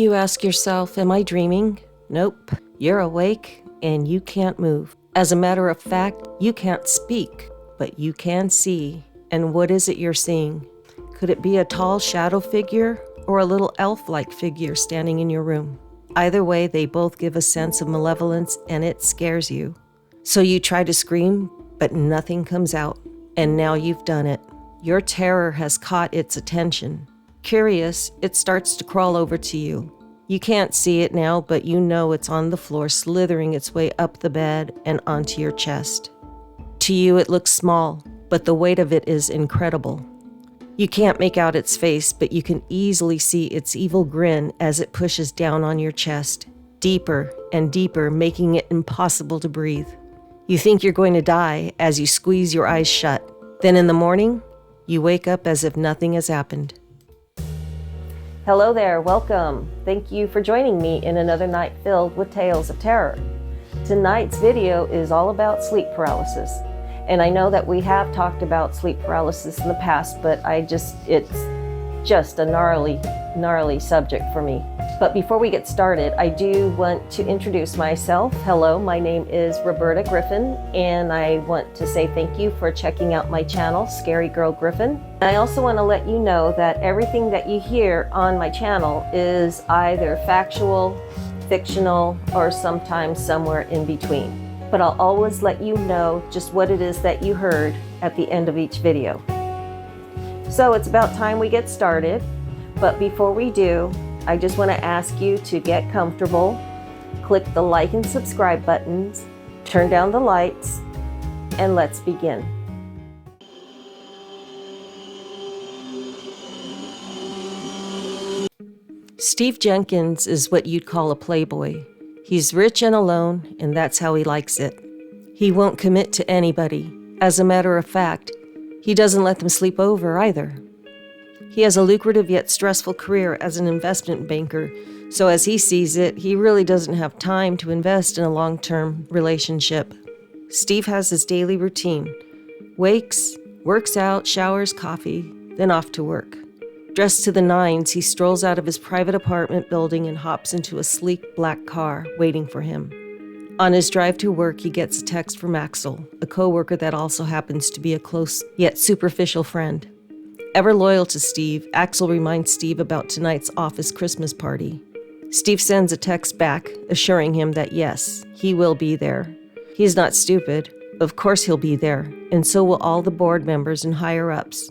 You ask yourself, am I dreaming? Nope. You're awake and you can't move. As a matter of fact, you can't speak, but you can see. And what is it you're seeing? Could it be a tall shadow figure or a little elf-like figure standing in your room? Either way, they both give a sense of malevolence and it scares you. So you try to scream, but nothing comes out. And now you've done it. Your terror has caught its attention. Curious, it starts to crawl over to you. You can't see it now, but you know it's on the floor, slithering its way up the bed and onto your chest. To you, it looks small, but the weight of it is incredible. You can't make out its face, but you can easily see its evil grin as it pushes down on your chest, deeper and deeper, making it impossible to breathe. You think you're going to die as you squeeze your eyes shut. Then in the morning, you wake up as if nothing has happened. Hello there, welcome. Thank you for joining me in another night filled with tales of terror. Tonight's video is all about sleep paralysis. And I know that we have talked about sleep paralysis in the past, but it's just a gnarly subject for me. But before we get started, I do want to introduce myself. Hello, my name is Roberta Griffin, and I want to say thank you for checking out my channel, Scary Girl Griffin. And I also want to let you know that everything that you hear on my channel is either factual, fictional, or sometimes somewhere in between. But I'll always let you know just what it is that you heard at the end of each video. So it's about time we get started, but before we do, I just want to ask you to get comfortable, click the like and subscribe buttons, turn down the lights, and let's begin. Steve Jenkins is what you'd call a playboy. He's rich and alone, and that's how he likes it. He won't commit to anybody. As a matter of fact, he doesn't let them sleep over either. He has a lucrative yet stressful career as an investment banker, so as he sees it, he really doesn't have time to invest in a long-term relationship. Steve has his daily routine. Wakes, works out, showers, coffee, then off to work. Dressed to the nines, he strolls out of his private apartment building and hops into a sleek black car waiting for him. On his drive to work, he gets a text from Axel, a coworker that also happens to be a close yet superficial friend. Ever loyal to Steve, Axel reminds Steve about tonight's office Christmas party. Steve sends a text back, assuring him that yes, he will be there. He's not stupid. Of course he'll be there, and so will all the board members and higher-ups.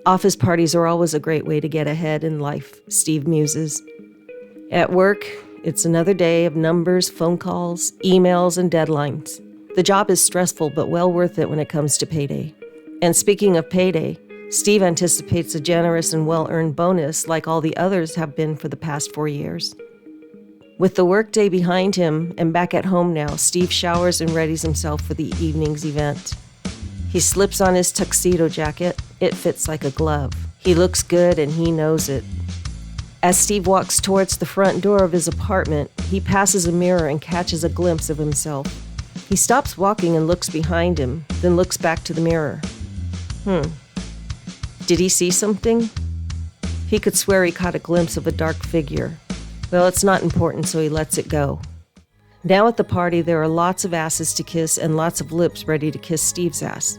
Office parties are always a great way to get ahead in life, Steve muses. At work, it's another day of numbers, phone calls, emails, and deadlines. The job is stressful, but well worth it when it comes to payday. And speaking of payday, Steve anticipates a generous and well-earned bonus like all the others have been for the past 4 years. With the workday behind him and back at home now, Steve showers and readies himself for the evening's event. He slips on his tuxedo jacket. It fits like a glove. He looks good and he knows it. As Steve walks towards the front door of his apartment, he passes a mirror and catches a glimpse of himself. He stops walking and looks behind him, then looks back to the mirror. Did he see something? He could swear he caught a glimpse of a dark figure. Well, it's not important, so he lets it go. Now at the party, there are lots of asses to kiss and lots of lips ready to kiss Steve's ass.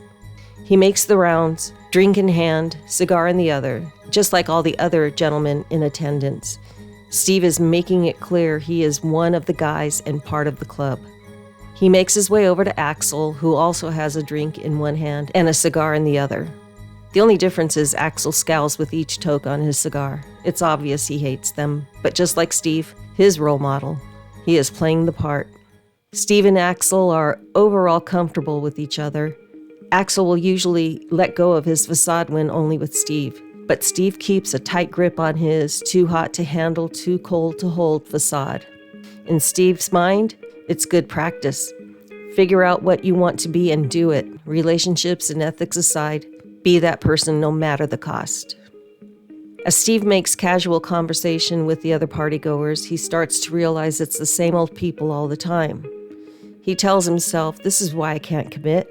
He makes the rounds, drink in hand, cigar in the other, just like all the other gentlemen in attendance. Steve is making it clear he is one of the guys and part of the club. He makes his way over to Axel, who also has a drink in one hand and a cigar in the other. The only difference is Axel scowls with each toke on his cigar. It's obvious he hates them, but just like Steve, his role model, he is playing the part. Steve and Axel are overall comfortable with each other. Axel will usually let go of his facade when only with Steve, but Steve keeps a tight grip on his too hot to handle, too cold to hold facade. In Steve's mind, it's good practice. Figure out what you want to be and do it. Relationships and ethics aside, be that person no matter the cost. As Steve makes casual conversation with the other partygoers, he starts to realize it's the same old people all the time. He tells himself, this is why I can't commit.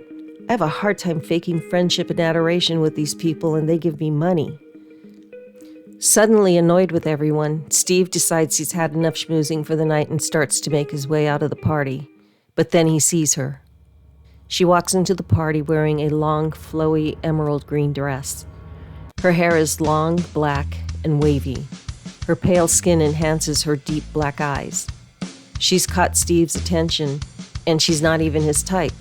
I have a hard time faking friendship and adoration with these people, and they give me money. Suddenly annoyed with everyone, Steve decides he's had enough schmoozing for the night and starts to make his way out of the party. But then he sees her. She walks into the party wearing a long, flowy emerald green dress. Her hair is long, black, and wavy. Her pale skin enhances her deep black eyes. She's caught Steve's attention, and she's not even his type.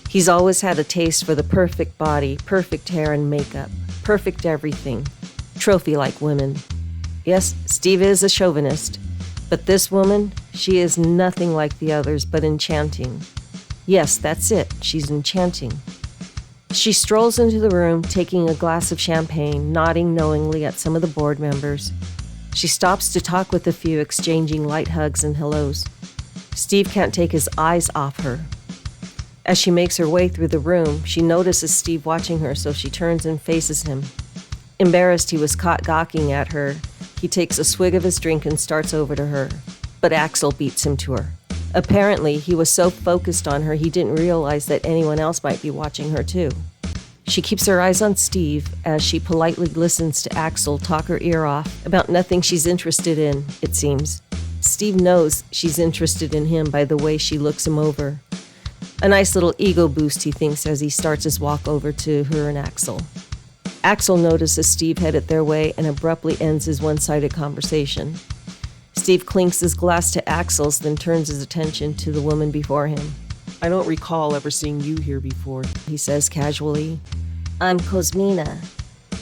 He's always had a taste for the perfect body, perfect hair and makeup, perfect everything. Trophy-like women. Yes, Steve is a chauvinist, but this woman, she is nothing like the others but enchanting. Yes, that's it, she's enchanting. She strolls into the room, taking a glass of champagne, nodding knowingly at some of the board members. She stops to talk with a few, exchanging light hugs and hellos. Steve can't take his eyes off her. As she makes her way through the room, she notices Steve watching her, so she turns and faces him. Embarrassed he was caught gawking at her, he takes a swig of his drink and starts over to her. But Axel beats him to her. Apparently, he was so focused on her he didn't realize that anyone else might be watching her too. She keeps her eyes on Steve as she politely listens to Axel talk her ear off about nothing she's interested in, it seems. Steve knows she's interested in him by the way she looks him over. A nice little ego boost, he thinks, as he starts his walk over to her and Axel. Axel notices Steve headed their way and abruptly ends his one-sided conversation. Steve clinks his glass to Axel's, then turns his attention to the woman before him. I don't recall ever seeing you here before, he says casually. I'm Cosmina.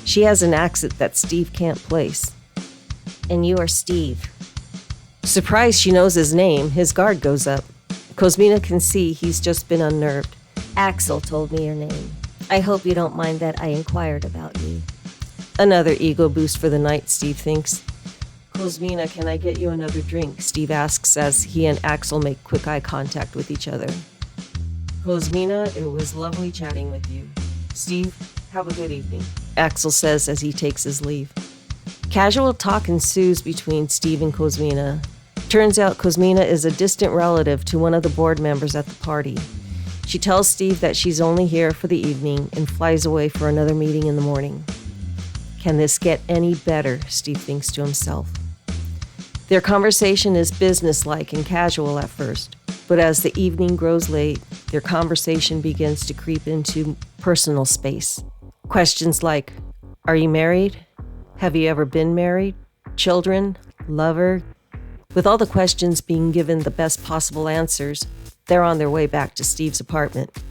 She has an accent that Steve can't place. And you are Steve. Surprised she knows his name, his guard goes up. Cosmina can see he's just been unnerved. Axel told me your name. I hope you don't mind that I inquired about you. Another ego boost for the night, Steve thinks. Cosmina, can I get you another drink? Steve asks as he and Axel make quick eye contact with each other. Cosmina, it was lovely chatting with you. Steve, have a good evening, Axel says as he takes his leave. Casual talk ensues between Steve and Cosmina. Turns out Cosmina is a distant relative to one of the board members at the party. She tells Steve that she's only here for the evening and flies away for another meeting in the morning. Can this get any better? Steve thinks to himself. Their conversation is businesslike and casual at first, but as the evening grows late, their conversation begins to creep into personal space. Questions like, are you married? Have you ever been married? Children? Lover? With all the questions being given the best possible answers, they're on their way back to Steve's apartment.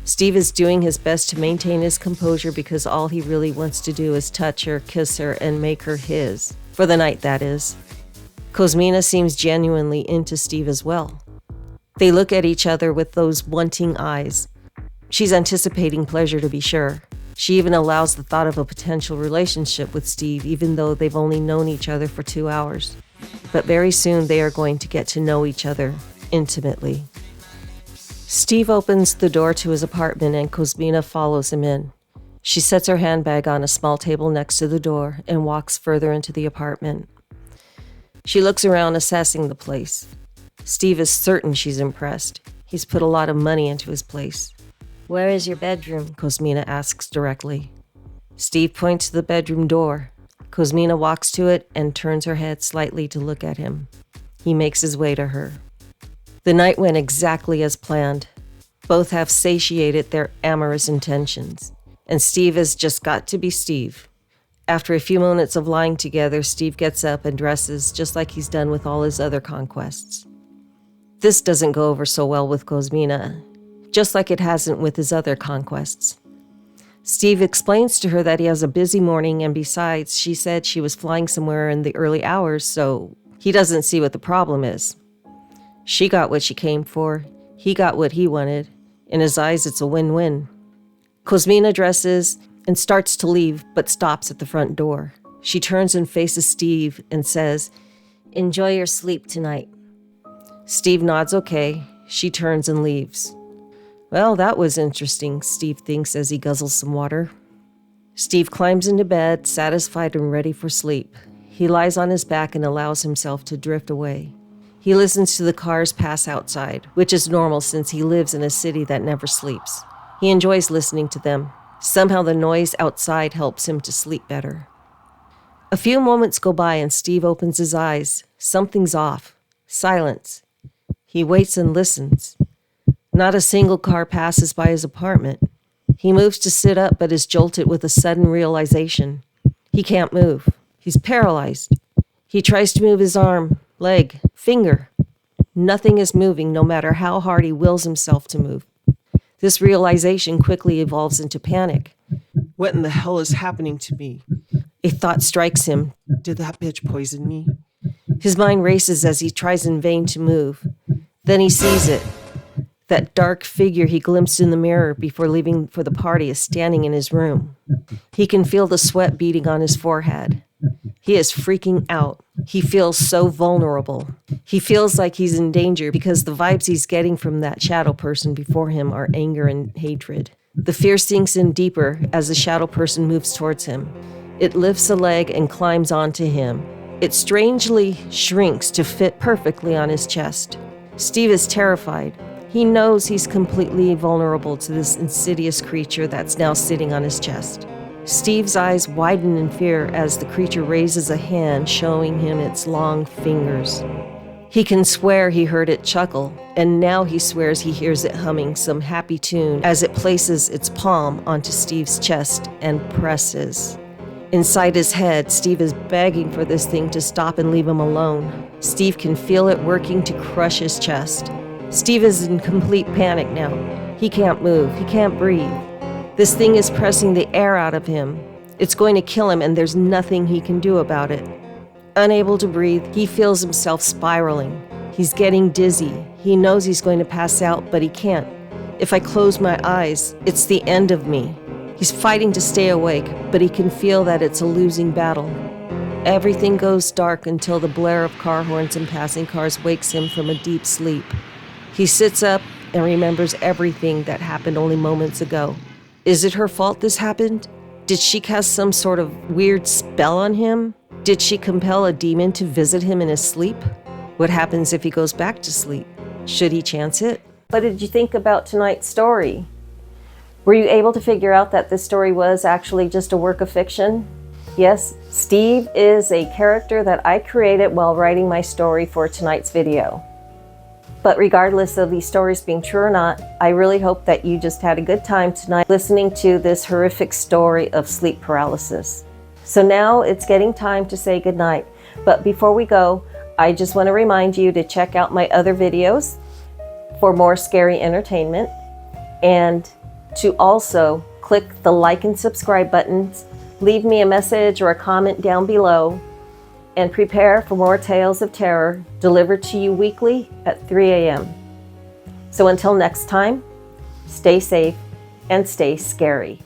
Steve is doing his best to maintain his composure because all he really wants to do is touch her, kiss her, and make her his. For the night, that is. Cosmina seems genuinely into Steve as well. They look at each other with those wanting eyes. She's anticipating pleasure, to be sure. She even allows the thought of a potential relationship with Steve, even though they've only known each other for 2 hours. But very soon they are going to get to know each other intimately. Steve opens the door to his apartment and Cosmina follows him in. She sets her handbag on a small table next to the door and walks further into the apartment. She looks around, assessing the place. Steve is certain she's impressed. He's put a lot of money into his place. Where is your bedroom? Cosmina asks directly. Steve points to the bedroom door. Cosmina walks to it and turns her head slightly to look at him. He makes his way to her. The night went exactly as planned. Both have satiated their amorous intentions. And Steve has just got to be Steve. After a few moments of lying together, Steve gets up and dresses just like he's done with all his other conquests. This doesn't go over so well with Cosmina, just like it hasn't with his other conquests. Steve explains to her that he has a busy morning, and besides, she said she was flying somewhere in the early hours, so he doesn't see what the problem is. She got what she came for, he got what he wanted. In his eyes, it's a win-win. Cosmina dresses and starts to leave, but stops at the front door. She turns and faces Steve and says, "Enjoy your sleep tonight." Steve nods okay. She turns and leaves. Well, that was interesting, Steve thinks as he guzzles some water. Steve climbs into bed, satisfied and ready for sleep. He lies on his back and allows himself to drift away. He listens to the cars pass outside, which is normal since he lives in a city that never sleeps. He enjoys listening to them. Somehow the noise outside helps him to sleep better. A few moments go by and Steve opens his eyes. Something's off. Silence. He waits and listens. Not a single car passes by his apartment. He moves to sit up but is jolted with a sudden realization. He can't move. He's paralyzed. He tries to move his arm, leg, finger. Nothing is moving no matter how hard he wills himself to move. This realization quickly evolves into panic. What in the hell is happening to me? A thought strikes him. Did that bitch poison me? His mind races as he tries in vain to move. Then he sees it. That dark figure he glimpsed in the mirror before leaving for the party is standing in his room. He can feel the sweat beading on his forehead. He is freaking out. He feels so vulnerable. He feels like he's in danger because the vibes he's getting from that shadow person before him are anger and hatred. The fear sinks in deeper as the shadow person moves towards him. It lifts a leg and climbs onto him. It strangely shrinks to fit perfectly on his chest. Steve is terrified. He knows he's completely vulnerable to this insidious creature that's now sitting on his chest. Steve's eyes widen in fear as the creature raises a hand, showing him its long fingers. He can swear he heard it chuckle, and now he swears he hears it humming some happy tune as it places its palm onto Steve's chest and presses. Inside his head, Steve is begging for this thing to stop and leave him alone. Steve can feel it working to crush his chest. Steve is in complete panic now. He can't move. He can't breathe. This thing is pressing the air out of him. It's going to kill him, and there's nothing he can do about it. Unable to breathe, he feels himself spiraling. He's getting dizzy. He knows he's going to pass out, but he can't. If I close my eyes, it's the end of me. He's fighting to stay awake, but he can feel that it's a losing battle. Everything goes dark until the blare of car horns and passing cars wakes him from a deep sleep. He sits up and remembers everything that happened only moments ago. Is it her fault this happened? Did she cast some sort of weird spell on him? Did she compel a demon to visit him in his sleep? What happens if he goes back to sleep? Should he chance it? What did you think about tonight's story? Were you able to figure out that this story was actually just a work of fiction? Yes, Steve is a character that I created while writing my story for tonight's video. But regardless of these stories being true or not, I really hope that you just had a good time tonight listening to this horrific story of sleep paralysis. So now it's getting time to say goodnight. But before we go, I just want to remind you to check out my other videos for more scary entertainment, and to also click the like and subscribe buttons, leave me a message or a comment down below, and prepare for more tales of terror delivered to you weekly at 3 a.m. So until next time, stay safe and stay scary.